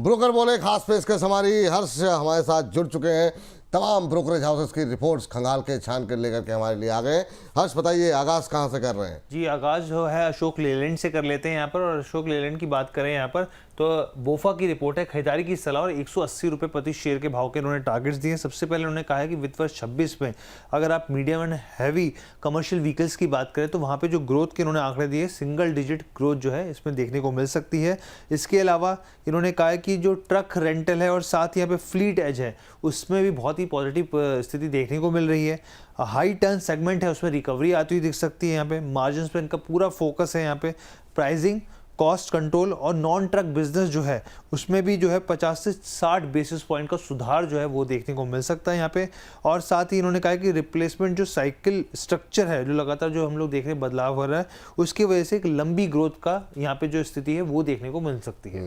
Broker बोले खास पेशकश हमारी। हर्ष हमारे साथ जुड़ चुके हैं, तमाम ब्रोकरेज हाउसेस की रिपोर्ट्स खंगाल के छान कर लेकर के हमारे लिए आ गए। हर्ष बताइए, आगाज कहाँ से कर रहे हैं? जी, आगाज जो है अशोक लेलैंड से कर लेते हैं यहाँ पर। और अशोक लेलैंड की बात करें यहाँ पर तो बोफा की रिपोर्ट है, खरीदारी की सलाह और 180 रुपये प्रति शेयर के भाव के उन्होंने टारगेट्स दिए। सबसे पहले उन्होंने कहा है कि वित्त वर्ष 26 में अगर आप medium and heavy commercial vehicles की बात करें तो वहाँ पे जो ग्रोथ के उन्होंने आंकड़े दिए, सिंगल डिजिट ग्रोथ जो है इसमें देखने को मिल सकती है। इसके अलावा इन्होंने कहा है कि जो ट्रक रेंटल है और साथ ही यहाँ पे फ्लीट एज है उसमें भी बहुत ही पॉजिटिव स्थिति देखने को मिल रही है। हाई टर्न सेगमेंट है उसमें रिकवरी आती हुई दिख सकती है। यहाँ पे मार्जिन्स पे इनका पूरा फोकस है। यहाँ पे प्राइसिंग, कॉस्ट कंट्रोल और नॉन ट्रक बिजनेस जो है उसमें भी जो है 50 से 60 बेसिस पॉइंट का सुधार जो है वो देखने को मिल सकता है यहाँ पे। और साथ ही इन्होंने कहा कि रिप्लेसमेंट जो साइकिल स्ट्रक्चर है, जो लगातार जो हम लोग देख रहे हैं बदलाव हो रहा है, उसकी वजह से एक लंबी ग्रोथ का यहाँ पे जो स्थिति है वो देखने को मिल सकती है।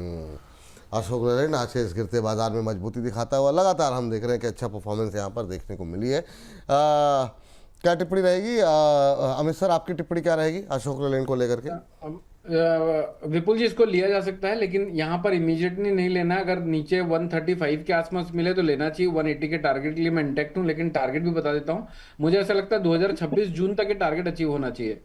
अशोक लेलैंड आज के इस गिरते बाजार में मजबूती दिखाता हुआ लगातार हम देख रहे हैं कि अच्छा परफॉर्मेंस यहाँ पर देखने को मिली है। क्या टिप्पणी रहेगी अमित सर, आपकी टिप्पणी क्या रहेगी अशोक लेलैंड को लेकर के? विपुल जी, इसको लिया जा सकता है लेकिन यहाँ पर इमीडिएटली नहीं लेना। अगर नीचे 135 के आसपास मिले तो लेना चाहिए। 180 के टारगेट के लिए मैं इंटेक्ट हूँ, लेकिन टारगेट भी बता देता हूँ। मुझे ऐसा लगता है 2026 जून तक ये टारगेट अचीव होना चाहिए।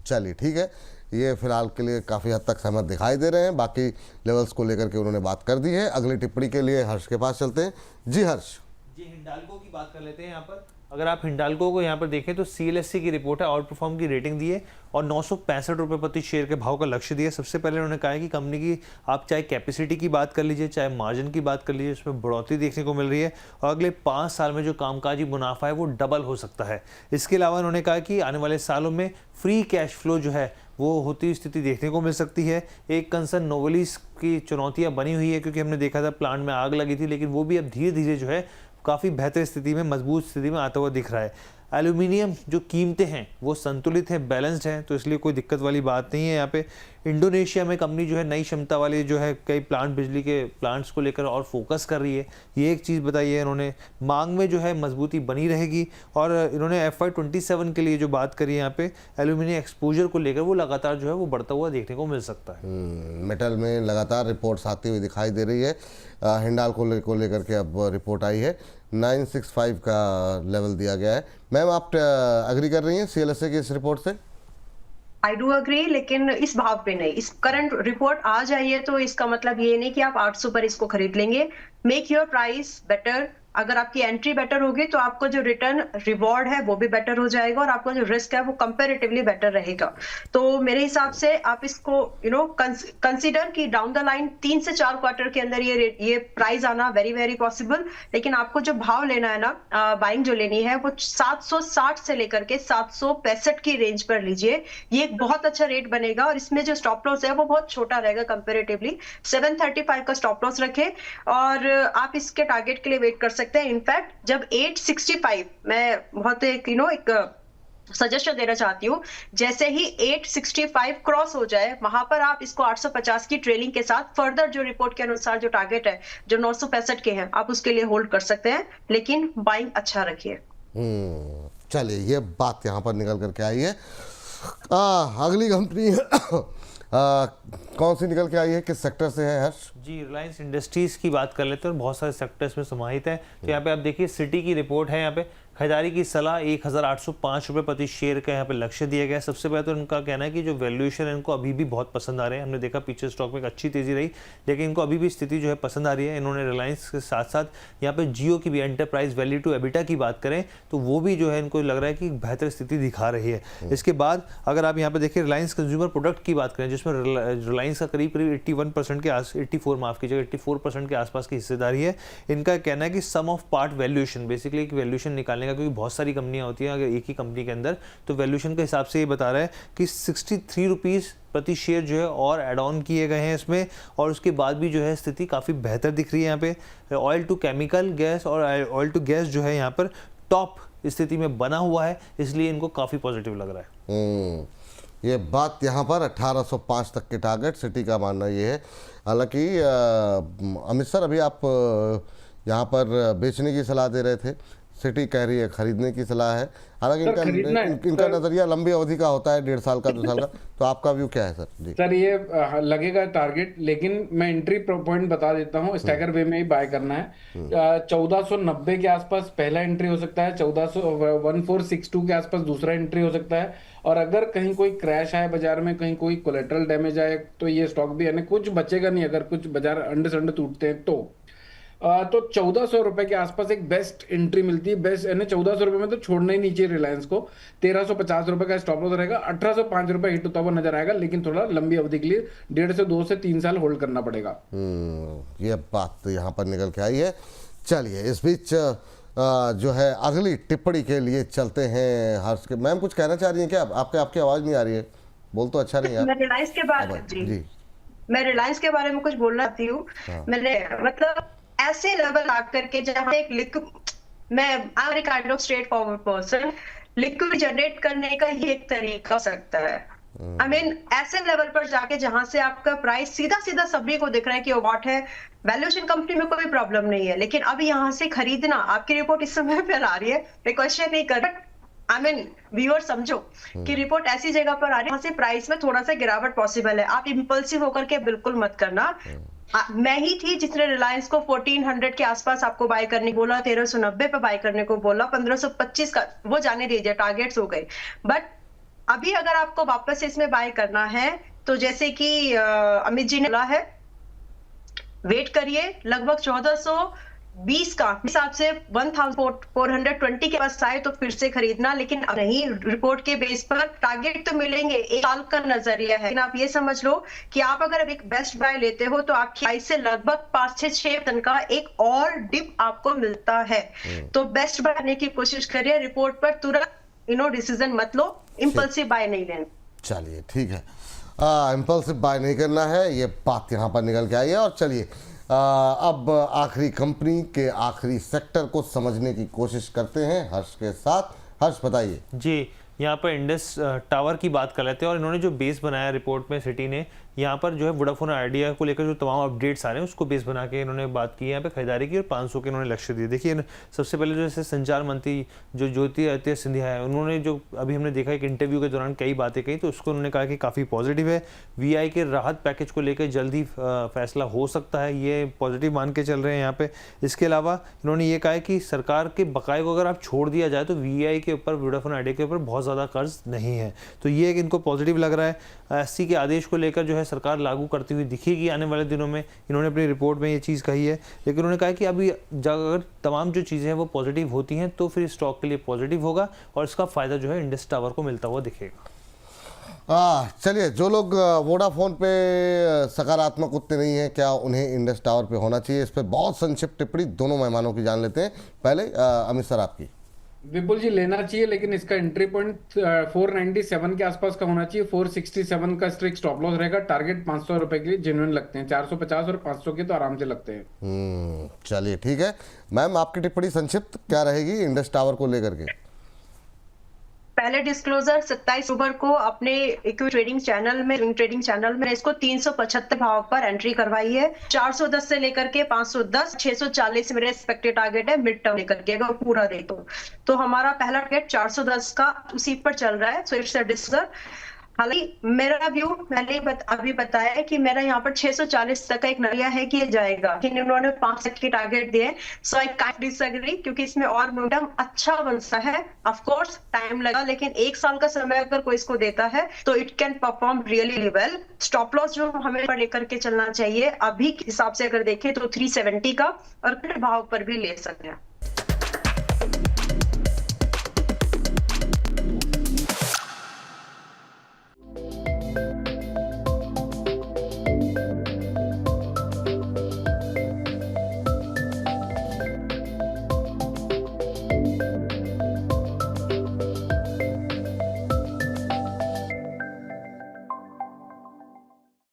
चलिए ठीक है, ये फिलहाल के लिए काफ़ी हद तक सहमत दिखाई दे रहे हैं। बाकी लेवल्स को लेकर के उन्होंने बात कर दी है। अगली टिप्पणी के लिए हर्ष के पास चलते हैं। जी हर्ष। जी, हिंडाल्को की बात कर लेते हैं यहाँ पर। अगर आप हिंडाल्को को यहाँ पर देखें तो CLSC की रिपोर्ट है, आउट परफॉर्म की रेटिंग दी है और 965 रुपये प्रति शेयर के भाव का लक्ष्य दिया। सबसे पहले उन्होंने कहा है कि कंपनी की आप चाहे कैपेसिटी की बात कर लीजिए, चाहे मार्जिन की बात कर लीजिए, उसमें बढ़ोतरी देखने को मिल रही है और अगले 5 साल में जो कामकाजी मुनाफा है वो डबल हो सकता है। इसके अलावा उन्होंने कहा कि आने वाले सालों में फ्री कैश फ्लो जो है वो होती हुई स्थिति देखने को मिल सकती है। एक कंसर्न नोवेलिस की चुनौतियाँ बनी हुई है, क्योंकि हमने देखा था प्लांट में आग लगी थी, लेकिन वो भी अब धीरे धीरे जो है काफ़ी बेहतर स्थिति में, मजबूत स्थिति में आता हुआ दिख रहा है। एल्यूमिनियम जो कीमतें हैं वो संतुलित हैं, बैलेंस्ड हैं, तो इसलिए कोई दिक्कत वाली बात नहीं है। यहाँ पे इंडोनेशिया में कंपनी जो है नई क्षमता वाले जो है कई प्लांट, बिजली के प्लांट्स को लेकर और फोकस कर रही है, ये एक चीज़ बताई है इन्होंने। मांग में जो है मजबूती बनी रहेगी और इन्होंने FY27 के लिए जो बात करी है यहाँ पे एल्यूमिनियम एक्सपोजर को लेकर वो लगातार जो है वो बढ़ता हुआ देखने को मिल सकता है। मेटल में लगातार रिपोर्ट्स आती हुई दिखाई दे रही है। हिंडाल्को को लेकर के अब रिपोर्ट आई है, 965 का लेवल दिया गया है। मैम, आप अग्री कर रही हैं CLSA की इस रिपोर्ट से? आई डू अग्री, लेकिन इस भाव पे नहीं। इस करंट रिपोर्ट आ जाइए तो इसका मतलब ये नहीं कि आप 800 पर इसको खरीद लेंगे। Make your price better. अगर आपकी एंट्री बेटर होगी तो आपको जो रिटर्न रिवॉर्ड है वो भी बेटर हो जाएगा और आपका जो रिस्क है वो कंपैरेटिवली बेटर रहेगा। तो मेरे हिसाब से आप इसको कंसीडर कि डाउन द लाइन 3 से 4 क्वार्टर के अंदर ये प्राइस आना वेरी वेरी पॉसिबल। लेकिन आपको जो भाव लेना है ना, बाइंग जो लेनी है वो 760 से लेकर के 765 की रेंज पर लीजिए। ये एक बहुत अच्छा रेट बनेगा और इसमें जो स्टॉप लॉस है वो बहुत छोटा रहेगा कंपेरेटिवली। 735 का स्टॉप लॉस रखें और आप इसके टारगेट के लिए वेट कर सकते हैं। इनफैक्ट जब 865, मैं बहुत एक सजेशन देना चाहती हूँ, जैसे ही 865 क्रॉस हो जाए वहां पर आप इसको 850 की ट्रेलिंग के साथ फर्दर जो रिपोर्ट के अनुसार जो टारगेट है जो 965 के हैं आप उसके लिए होल्ड कर सकते हैं, लेकिन बाइंग अच्छा रखिए। चलिए, ये बात यहाँ पर निकल करके आई है। अगली कंपनी कौन सी निकल के आई है, किस सेक्टर से है हर्ष? जी, रिलायंस इंडस्ट्रीज की बात कर लेते हैं और बहुत सारे सेक्टर्स में समाहित है। तो यहाँ पे आप देखिए सिटी की रिपोर्ट है। यहाँ पे खरीदारी की सलाह 1805 रुपये प्रति शेयर का यहाँ पे लक्ष्य दिया गया है। सबसे पहले तो उनका कहना है कि जो वैल्यूएशन है इनको अभी भी बहुत पसंद आ रहे हैं। हमने देखा पीछे स्टॉक में एक अच्छी तेजी रही, लेकिन इनको अभी भी स्थिति जो है पसंद आ रही है। इन्होंने रिलायंस के साथ साथ यहाँ पे जियो की भी एंटरप्राइज वैल्यू टू एबिटा की बात करें तो वो भी जो है इनको लग रहा है कि बेहतर स्थिति दिखा रही है। इसके बाद अगर आप यहाँ पे देखिए रिलायंस कंज्यूमर प्रोडक्ट की बात करें, जिसमें रिलायंस का करीब 81% के 84% के आसपास की हिस्सेदारी है। इनका कहना है कि सम ऑफ पार्ट वैल्यूएशन, बेसिकली एक वैल्यूएशन निकालने का, क्योंकि बहुत सारी कंपनियां होती हैं अगर एक ही कंपनी के अंदर, तो वैल्यूएशन के हिसाब से ये बता रहा है कि 63 रुपीज़ प्रति शेयर जो है और एड ऑन किए गए हैं इसमें। और उसके बाद भी जो है स्थिति काफ़ी बेहतर दिख रही है। यहाँ पे ऑयल टू केमिकल गैस और ऑयल टू गैस जो है यहाँ पर टॉप स्थिति में बना हुआ है, इसलिए इनको काफ़ी पॉजिटिव लग रहा है। ये बात यहाँ पर 1805 तक के टारगेट सिटी का मानना ये है। हालांकि अमित सर, अभी आप यहाँ पर बेचने की सलाह दे रहे थे, सिटी कह रही है खरीदने की सलाह है, हालांकि सर, खरीदना है, इनका सर। नजरिया लंबी अवधि का होता है, 1.5 साल का 2 साल का। तो आपका व्यू क्या है सर? जी सर ये लगेगा टारगेट, लेकिन मैं एंट्री पॉइंट बता देता हूँ, स्टैगर वे में ही बाय करना है। 1490 के आसपास पहला एंट्री हो सकता है, 1462 के आसपास दूसरा एंट्री हो सकता है। और अगर कहीं कोई क्रैश आए बाजार में, कहीं कोई कोलेटरल डैमेज आए, तो ये स्टॉक भी यानी कुछ बचेगा नहीं, अगर कुछ बाजार अंडे संडे टूटते हैं तो 1400 रुपए के आसपास एक बेस्ट एंट्री मिलती है। बेस्ट यानी 1400 रुपए में तो छोड़ना ही नहीं चाहिए रिलायंस को। 1350 रुपए का स्टॉप लॉस रहेगा, 1805 रुपए हिट होता हुआ नजर आएगा, लेकिन थोड़ा लंबी अवधि के लिए 1.5 से 2 से 3 साल होल्ड करना पड़ेगा। ये बात तो यहाँ पर निकल के आई है। चलिए इस बीच जो है अगली टिप्पणी के लिए चलते हैं हर्ष के। मैम कुछ कहना चाह रही हैं क्या? आपकी आवाज़ नहीं आ रही है, बोल तो अच्छा नहीं है मैं रिलायंस के बारे जी मैं रिलायंस के बारे में कुछ बोलना चाहती हूँ। मैंने मतलब ऐसे लेवल आकर के जहाँ एक मैं I kind of straight forward person, liquid generate करने का ये एक तरीका हो सकता है। आई मीन ऐसे लेवल पर जाके जहां से आपका प्राइस सीधा सीधा सभी को दिख रहा है कि व्हाट है, वैल्यूएशन कंपनी में कोई प्रॉब्लम नहीं है, लेकिन अब यहाँ से खरीदना, आपकी रिपोर्ट इस समय पर आ रही है, मैं क्वेश्चन नहीं कर, आई मीन व्यूअर समझो कि रिपोर्ट ऐसी जगह पर आ रही है जहां से प्राइस में थोड़ा सा गिरावट पॉसिबल है। आप इम्पल्सिव होकर के बिल्कुल मत करना। मैं ही थी जिसने रिलायंस को 1400 के आसपास आपको बाय करने को बोला, 1390 पे बाय करने को बोला, 1525 का वो जाने दीजिए, टारगेट्स हो गए। बट अभी अगर आपको वापस इसमें बाय करना है तो जैसे कि अमित जी ने बोला है, वेट करिए, लगभग 1420 का हिसाब से 1420 के पास आए तो फिर से खरीदना, लेकिन अब नहीं। रिपोर्ट के बेस पर टारगेट तो मिलेंगे, 1 साल का नजरिया है, लेकिन आप ये समझ लो कि आप अगर अब एक बेस्ट बाय लेते हो तो आपकी प्राइस से लगभग 5 से 6 टन का एक और डिप आपको मिलता है। तो बेस्ट बाय करने की कोशिश करिए, रिपोर्ट पर तुरंत डिसीजन मत लो, इम्पल्सिव बाय नहीं लेना। चलिए ठीक है, इम्पल्सिव बाय नहीं करना है, ये बात यहाँ पर निकल के आई है। और चलिए अब आखिरी कंपनी के आखिरी सेक्टर को समझने की कोशिश करते हैं हर्ष के साथ। हर्ष बताइए जी। यहाँ पर इंडस टावर की बात कर लेते हैं, और इन्होंने जो बेस बनाया रिपोर्ट में सिटी ने, यहाँ पर जो है वोडाफोन आइडिया को लेकर जो तमाम अपडेट्स आ रहे हैं उसको बेस बना के इन्होंने बात की है यहाँ पे खरीदारी की, और 500 के इन्होंने लक्ष्य दिए। देखिए सबसे पहले जो जैसे संचार मंत्री जो ज्योतिरादित्य सिंधिया है, उन्होंने जो अभी हमने देखा एक इंटरव्यू के दौरान कई बातें कही, तो उसको उन्होंने कहा कि काफ़ी पॉजिटिव है। VI के राहत पैकेज को लेकर जल्दी फैसला हो सकता है, ये पॉजिटिव मान के चल रहे हैं यहाँ पे। इसके अलावा इन्होंने ये कहा है कि सरकार के बकाये को अगर आप छोड़ दिया जाए तो VI के ऊपर, वोडाफोन आइडिया के ऊपर बहुत ज़्यादा कर्ज नहीं है, तो ये एक इनको पॉजिटिव लग रहा है। SC के आदेश को लेकर जो है सरकार लागू करती हुई दिखेगी आने वाले दिनों में, इन्होंने अपनी रिपोर्ट में ये चीज़ कही है। लेकिन उन्होंने कहा कि अभी अगर तमाम जो चीज़ें हैं वो पॉजिटिव होती हैं तो फिर स्टॉक के लिए पॉजिटिव होगा, और इसका फ़ायदा जो है इंडस टावर को मिलता हुआ दिखेगा। चलिए, जो लोग वोडाफोन पे सकारात्मक उतने नहीं है, क्या उन्हें इंडस टावर पे होना चाहिए? इस पर बहुत संक्षिप्त टिप्पणी दोनों मेहमानों की जान लेते हैं। पहले अमित सर आपकी। विपुल जी, लेना चाहिए, लेकिन इसका एंट्री पॉइंट 497 के आसपास का होना चाहिए। 467 का स्ट्रिक्ट स्टॉप लॉस रहेगा। टारगेट 500 रुपए के लिए जेन्युइन लगते हैं, 450 और 500 के तो आराम से लगते हैं। चलिए ठीक है, मैम आपकी टिप्पणी संक्षिप्त क्या रहेगी इंडस टावर को लेकर के? पहले डिस्क्लोजर 27 अक्टूबर को अपने इक्विटी ट्रेडिंग चैनल में इसको 375 भाव पर एंट्री करवाई है। 410 से लेकर के 510, 640 मेरे एक्सपेक्टेड टारगेट है मिड टर्म लेकर के, अगर पूरा दे तो हमारा पहला टारगेट 410 का उसी पर चल रहा है। So it's a disclosure. हालांकि मेरा व्यू मैंने अभी बताया है कि मेरा यहाँ पर 640 तक का एक नजरिया है कि ये जाएगा, लेकिन उन्होंने 5 के टारगेट दिए। सो आई कांट डिसएग्री, क्योंकि इसमें और मोमेंटम अच्छा बनता है। ऑफ कोर्स टाइम लगा, लेकिन 1 साल का समय अगर कोई इसको देता है तो it can perform really well. Stop loss जो हमें पर लेकर के चलना चाहिए अभी के हिसाब से अगर देखें तो 370 का, और भाव पर भी ले सकते हैं।